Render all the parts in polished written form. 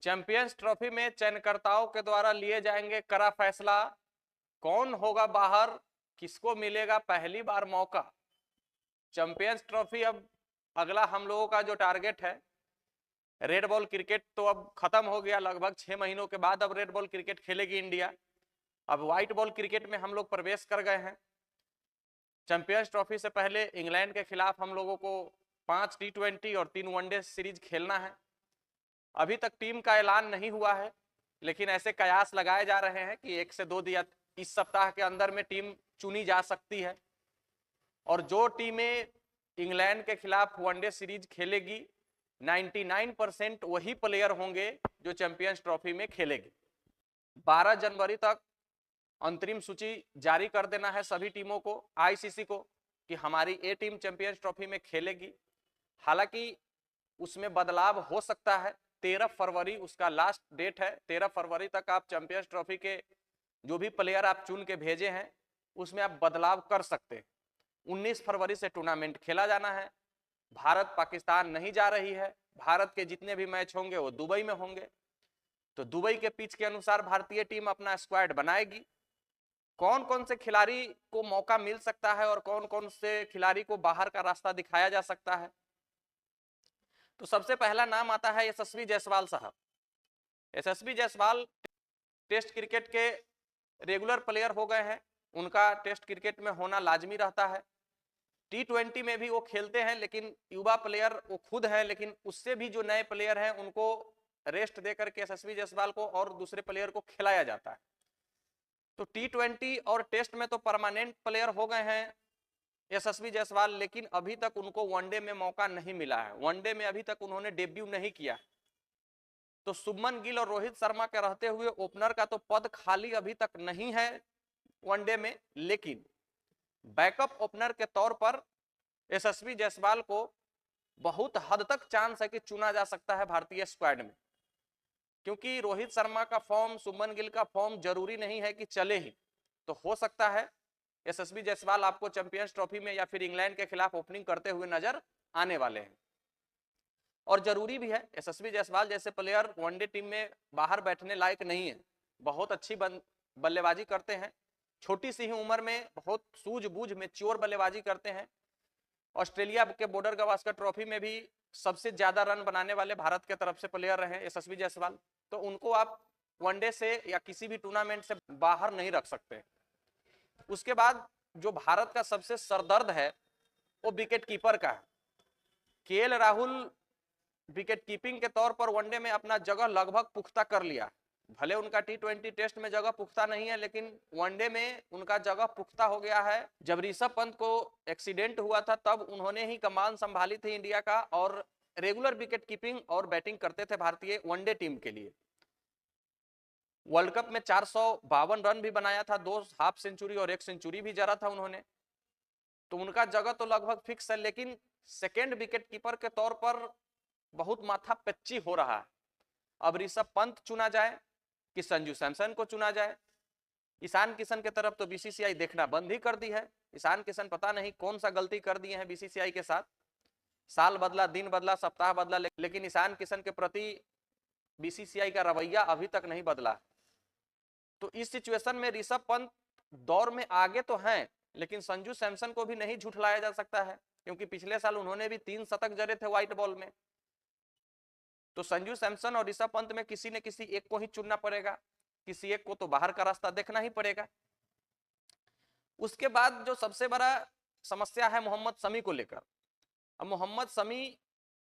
Champions trophy में चयनकर्ताओं के द्वारा लिए जाएंगे कड़ा फैसला, कौन होगा बाहर, किसको मिलेगा पहली बार मौका। चैंपियंस ट्रॉफी अब अगला हम लोगों का जो टारगेट है, रेड बॉल क्रिकेट तो अब खत्म हो गया, लगभग 6 महीनों के बाद अब रेड बॉल क्रिकेट खेलेगी इंडिया। अब व्हाइट बॉल क्रिकेट में हम लोग प्रवेश कर गए हैं। चैंपियंस ट्रॉफी से पहले इंग्लैंड के खिलाफ हम लोगों को 5 T20 और 3 वनडे सीरीज खेलना है। अभी तक टीम का ऐलान नहीं हुआ है, लेकिन ऐसे कयास लगाए जा रहे हैं कि 1 से 2 दिन इस सप्ताह के अंदर में टीम चुनी जा सकती है। और जो टीमें इंग्लैंड के खिलाफ वनडे सीरीज खेलेगी 99% वही प्लेयर होंगे जो चैंपियंस ट्रॉफी में खेलेंगे। 12 जनवरी तक अंतरिम सूची जारी कर देना है सभी टीमों को, आईसीसी को, कि हमारी ए टीम चैंपियंस ट्रॉफी में खेलेगी। हालांकि उसमें बदलाव हो सकता है, 13 फरवरी उसका लास्ट डेट है। 13 फरवरी तक आप चैंपियंस ट्रॉफी के जो भी प्लेयर आप चुन के भेजे हैं उसमें आप बदलाव कर सकते हैं। 19 फरवरी से टूर्नामेंट खेला जाना है। भारत पाकिस्तान नहीं जा रही है, भारत के जितने भी मैच होंगे वो दुबई में होंगे। तो दुबई के पिच के अनुसार भारतीय टीम अपना स्क्वाड बनाएगी। कौन कौन से खिलाड़ी को मौका मिल सकता है और कौन कौन से खिलाड़ी को बाहर का रास्ता दिखाया जा सकता है, तो सबसे पहला नाम आता है यशस्वी जायसवाल साहब। यशस्वी जायसवाल टेस्ट क्रिकेट के रेगुलर प्लेयर हो गए हैं, उनका टेस्ट क्रिकेट में होना लाजमी रहता है। T20 में भी वो खेलते हैं, लेकिन युवा प्लेयर वो खुद है, लेकिन उससे भी जो नए प्लेयर हैं उनको रेस्ट दे करके यशस्वी जायसवाल को और दूसरे प्लेयर को खिलाया जाता है। तो T20 और टेस्ट में तो परमानेंट प्लेयर हो गए हैं यशस्वी जायसवाल, लेकिन अभी तक उनको वनडे में मौका नहीं मिला है। वनडे में अभी तक उन्होंने डेब्यू नहीं किया। तो शुभमन गिल और रोहित शर्मा के रहते हुए ओपनर का तो पद खाली अभी तक नहीं है वनडे में, लेकिन बैकअप ओपनर के तौर पर यशस्वी जायसवाल को बहुत हद तक चांस है कि चुना जा सकता है भारतीय स्क्वाड में, क्योंकि रोहित शर्मा का फॉर्म, शुभमन गिल का फॉर्म जरूरी नहीं है कि चले ही। तो हो सकता है यशस्वी जायसवाल आपको चैंपियंस ट्रॉफी में या फिर इंग्लैंड के खिलाफ ओपनिंग करते हुए नजर आने वाले हैं। और जरूरी भी है, यशस्वी जायसवाल जैसे प्लेयर वनडे टीम में बाहर बैठने लायक नहीं है। बहुत अच्छी बल्लेबाजी करते हैं, छोटी सी ही उम्र में बहुत सूझबूझ मैच्योर बल्लेबाजी करते हैं। ऑस्ट्रेलिया के बॉर्डर गवास्कर ट्रॉफी में भी सबसे ज्यादा रन बनाने वाले भारत के तरफ से प्लेयर रहे यशस्वी जायसवाल। तो उनको आप वनडे से या किसी भी टूर्नामेंट से बाहर नहीं रख सकते। उसके बाद जो भारत का सबसे सरदर्द है वो विकेट कीपर का है। केएल राहुल विकेट कीपिंग के तौर पर वनडे में अपना जगह लगभग पुख्ता कर लिया। भले उनका T20 टेस्ट में जगह पुख्ता नहीं है, लेकिन वनडे में उनका जगह पुख्ता हो गया है। जब ऋषभ पंत को एक्सीडेंट हुआ था तब उन्होंने ही कमान संभाली थी इंडिया का, और रेगुलर विकेट कीपिंग और बैटिंग करते थे भारतीय वनडे टीम के लिए। वर्ल्ड कप में 452 रन भी बनाया था, 2 हाफ सेंचुरी और 1 सेंचुरी भी जरा था उन्होंने। तो उनका जगह तो लगभग फिक्स है, लेकिन सेकेंड विकेट कीपर के तौर पर बहुत माथा पेच्ची हो रहा है। अब ऋषभ पंत चुना जाए कि संजू सैमसन को चुना जाए। ईशान किशन के तरफ तो बीसीसीआई देखना बंद ही कर दी है। ईशान किशन पता नहीं कौन सा गलती कर दिए हैं बीसीसीआई के साथ। साल बदला, दिन बदला, सप्ताह बदला, लेकिन ईशान किशन के प्रति बीसीसीआई का रवैया अभी तक नहीं बदला। तो इस सिचुएशन में ऋषभ पंत दौर में आगे तो हैं, लेकिन संजू सैमसन को भी नहीं झुठलाया जा सकता है, क्योंकि पिछले साल उन्होंने भी 3 शतक जड़े थे व्हाइट बॉल में। तो संजू सैमसन और ऋषभ पंत में किसी न किसी एक को ही चुनना पड़ेगा, किसी एक को तो बाहर का रास्ता देखना ही पड़ेगा। उसके बाद जो सबसे बड़ा समस्या है मोहम्मद शमी को लेकर। अब मोहम्मद शमी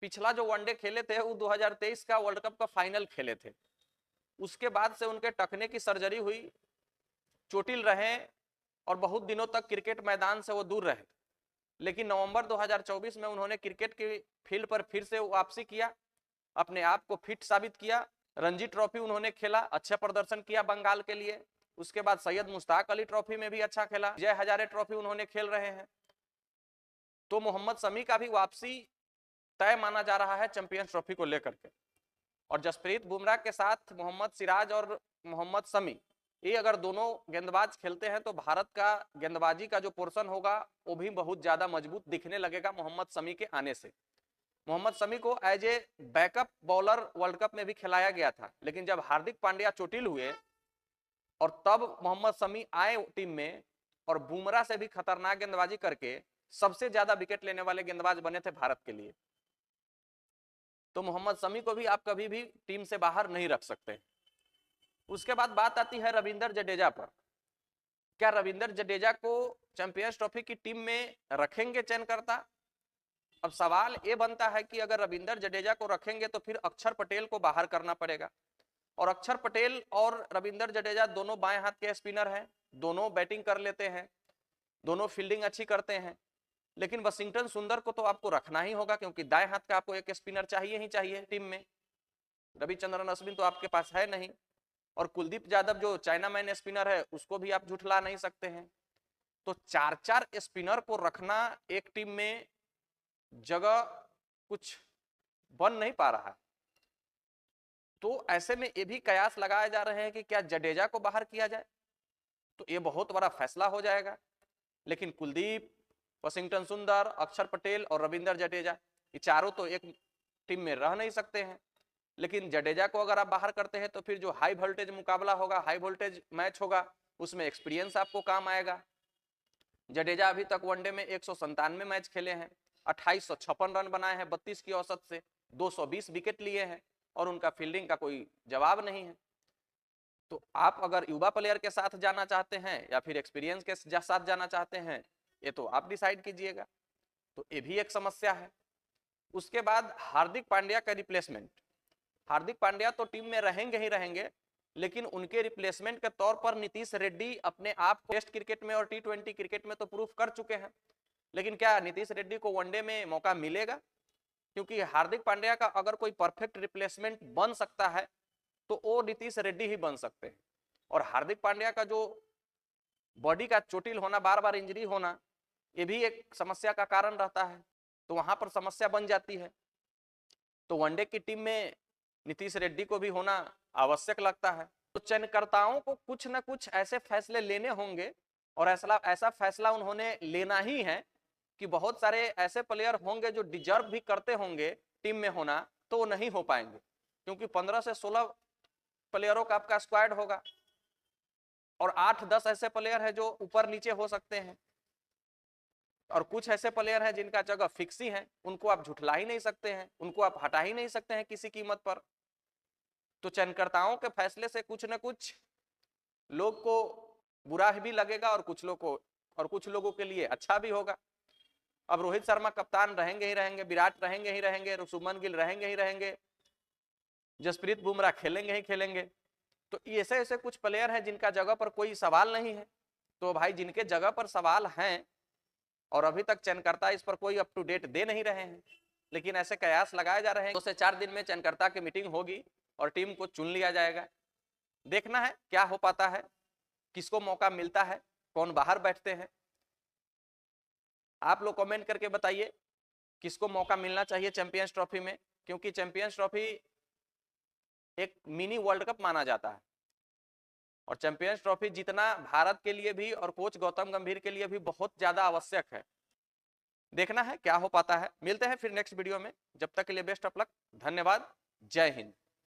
पिछला जो वनडे खेले थे वो 2023 का वर्ल्ड कप का फाइनल खेले थे। उसके बाद से उनके टखने की सर्जरी हुई, चोटिल रहे और बहुत दिनों तक क्रिकेट मैदान से वो दूर रहे। लेकिन नवंबर 2024 में उन्होंने क्रिकेट की फील्ड पर फिर से वापसी किया, अपने आप को फिट साबित किया। रणजी ट्रॉफी उन्होंने खेला, अच्छा प्रदर्शन किया बंगाल के लिए। उसके बाद सैयद मुश्ताक अली ट्रॉफी में भी अच्छा खेला, विजय हजारे ट्रॉफी उन्होंने खेल रहे हैं। तो मोहम्मद शमी का भी वापसी तय माना जा रहा है चैंपियंस ट्रॉफी को लेकर के। और जसप्रीत बुमराह के साथ मोहम्मद सिराज और मोहम्मद शमी, ये अगर दोनों गेंदबाज खेलते हैं तो भारत का गेंदबाजी का जो पोर्शन होगा वो भी बहुत ज्यादा मजबूत दिखने लगेगा मोहम्मद शमी के आने से। मोहम्मद शमी को as a backup bowler World Cup में भी खिलाया गया था, लेकिन जब हार्दिक पांड्या चोटिल हुए और तब मोहम्मद शमी आए टीम में और बुमराह से भी खतरनाक गेंदबाजी करके सबसे ज्यादा विकेट लेने वाले गेंदबाज बने थे भारत के लिए। तो मोहम्मद शमी को भी आप कभी भी टीम से बाहर नहीं रख सकते। उसके बाद बात आती है रविंद्र जडेजा पर। क्या रविंद्र जडेजा को चैंपियंस ट्रॉफी की टीम में रखेंगे चयनकर्ता? अब सवाल ये बनता है कि अगर रविंद्र जडेजा को रखेंगे तो फिर अक्षर पटेल को बाहर करना पड़ेगा, और अक्षर पटेल और रविंद्र जडेजा दोनों बाएं हाथ के स्पिनर हैं, दोनों बैटिंग कर लेते हैं, दोनों फील्डिंग अच्छी करते हैं, लेकिन वाशिंगटन सुंदर को तो आपको रखना ही होगा क्योंकि दाएं हाथ का आपको एक स्पिनर चाहिए ही चाहिए टीम में। रविचंद्रन अश्विन तो आपके पास है नहीं, और कुलदीप यादव जो चाइना मैन स्पिनर है उसको भी आप झुठला नहीं सकते हैं। तो 4-4 स्पिनर को रखना एक टीम में जगह कुछ बन नहीं पा रहा है। तो ऐसे में ये भी कयास लगाए जा रहे हैं कि क्या जडेजा को बाहर किया जाए, तो ये बहुत बड़ा फैसला हो जाएगा। लेकिन कुलदीप, वाशिंगटन सुंदर, अक्षर पटेल और रविंद्र जडेजा, ये चारों तो एक टीम में रह नहीं सकते हैं। लेकिन जडेजा को अगर आप बाहर करते हैं तो फिर जो हाई वोल्टेज मुकाबला होगा, हाई वोल्टेज मैच होगा, उसमें एक्सपीरियंस आपको काम आएगा। जडेजा अभी तक वनडे में 197 मैच खेले हैं, 2856 रन बनाए हैं 32 की औसत से, 220 विकेट लिए हैं, और उनका फील्डिंग का कोई जवाब नहीं है। तो आप अगर युवा प्लेयर के साथ जाना चाहते हैं या फिर एक्सपीरियंस के साथ जाना चाहते हैं, ये तो आप डिसाइड कीजिएगा। तो ये भी एक समस्या है। उसके बाद हार्दिक पांड्या का रिप्लेसमेंट। हार्दिक पांड्या तो टीम में रहेंगे ही रहेंगे, लेकिन उनके रिप्लेसमेंट के तौर पर नीतीश रेड्डी अपने आप को टेस्ट क्रिकेट में और T20 क्रिकेट में तो प्रूफ कर चुके हैं। लेकिन क्या नीतीश रेड्डी को वनडे में मौका मिलेगा? क्योंकि हार्दिक पांड्या का अगर कोई परफेक्ट रिप्लेसमेंट बन सकता है तो वो नीतीश रेड्डी ही बन सकते हैं। और हार्दिक पांड्या का जो बॉडी का चोटिल होना, बार बार इंजरी होना, ये भी एक समस्या का कारण रहता है। तो वहां पर समस्या बन जाती है। तो वनडे की टीम में नीतीश रेड्डी को भी होना आवश्यक लगता है। तो चयनकर्ताओं को कुछ न कुछ ऐसे फैसले लेने होंगे, और ऐसा फैसला उन्होंने लेना ही है कि बहुत सारे ऐसे प्लेयर होंगे जो डिजर्व भी करते होंगे टीम में होना, तो वो नहीं हो पाएंगे, क्योंकि 15 से 16 प्लेयरों का आपका स्क्वाड होगा, और 8-10 ऐसे प्लेयर हैं जो ऊपर नीचे हो सकते हैं, और कुछ ऐसे प्लेयर हैं जिनका जगह फिक्स ही है, उनको आप झुठला ही नहीं सकते हैं, उनको आप हटा ही नहीं सकते हैं किसी कीमत पर। तो चयनकर्ताओं के फैसले से कुछ न कुछ लोग को बुरा भी लगेगा और कुछ लोगों के लिए अच्छा भी होगा। अब रोहित शर्मा कप्तान रहेंगे ही रहेंगे, विराट रहेंगे ही रहेंगे, शुभमन गिल रहेंगे ही रहेंगे, जसप्रीत बुमराह खेलेंगे ही खेलेंगे। तो ऐसे ऐसे कुछ प्लेयर हैं जिनका जगह पर कोई सवाल नहीं है। तो भाई जिनके जगह पर सवाल हैं और अभी तक चयनकर्ता इस पर कोई अप टू डेट दे नहीं रहे हैं, लेकिन ऐसे कयास लगाए जा रहे हैं 2 से 4 दिन में चयनकर्ता की मीटिंग होगी और टीम को चुन लिया जाएगा। देखना है क्या हो पाता है, किसको मौका मिलता है, कौन बाहर बैठते हैं। आप लोग कमेंट करके बताइए किसको मौका मिलना चाहिए चैंपियंस ट्रॉफी में, क्योंकि चैंपियंस ट्रॉफी एक मिनी वर्ल्ड कप माना जाता है, और चैंपियंस ट्रॉफी जीतना भारत के लिए भी और कोच गौतम गंभीर के लिए भी बहुत ज्यादा आवश्यक है। देखना है क्या हो पाता है। मिलते हैं फिर नेक्स्ट वीडियो में, जब तक के लिए बेस्ट ऑफ लक, धन्यवाद, जय हिंद।